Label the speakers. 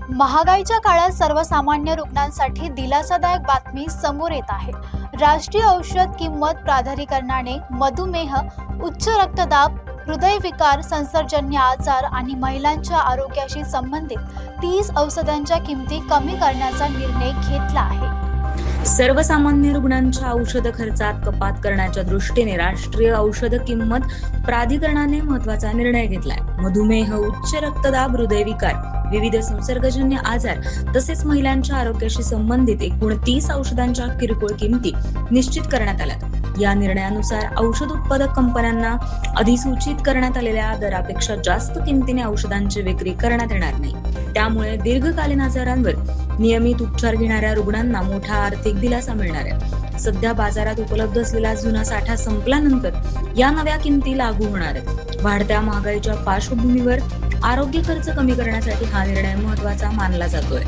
Speaker 1: महागाईच्या काळात सर्वसामान्य रुग्णांसाठी दिलासादायक बातमी समोर येत आहे। राष्ट्रीय औषध किंमत प्राधिकरणाने मधुमेह, उच्च रक्तदाब, हृदयविकार, संसर्गजन्य आजार आणि महिलांच्या आरोग्याशी संबंधित 30 औषधांच्या किमती कमी करण्याचा निर्णय घेतला आहे।
Speaker 2: सर्वसामान्य रुग्णांच्या औषध खर्चात कपात करण्याच्या दृष्टीने राष्ट्रीय औषध किंमत प्राधिकरणाने महत्त्वाचा निर्णय घेतलाय। मधुमेह, उच्च रक्तदाब, हृदयविकार, विविध संसर्गजन्य आजार तसेच महिलांच्या आरोग्याशी संबंधित एकूण 30 औषधांच्या किरकोळ किमती निश्चित करण्यात आल्या। या निर्णयानुसार औषध उत्पादक कंपन्यांना अधिसूचित करण्यात आलेल्या दरापेक्षा जास्त किमतीने औषधांची विक्री करण्यात येणार नाही। त्यामुळे दीर्घकालीन आजारांवर नियमित उपचार घेणाऱ्या रुग्णांना मोठा आर्थिक दिलासा मिळणार आहे। सध्या बाजारात उपलब्ध असलेला जुना साठा संपल्यानंतर या नव्या किमती लागू होणार आहेत। वाढत्या महागाईच्या पार्श्वभूमीवर आरोग्य खर्च कमी करण्यासाठी हा निर्णय महत्त्वाचा मानला जातोय।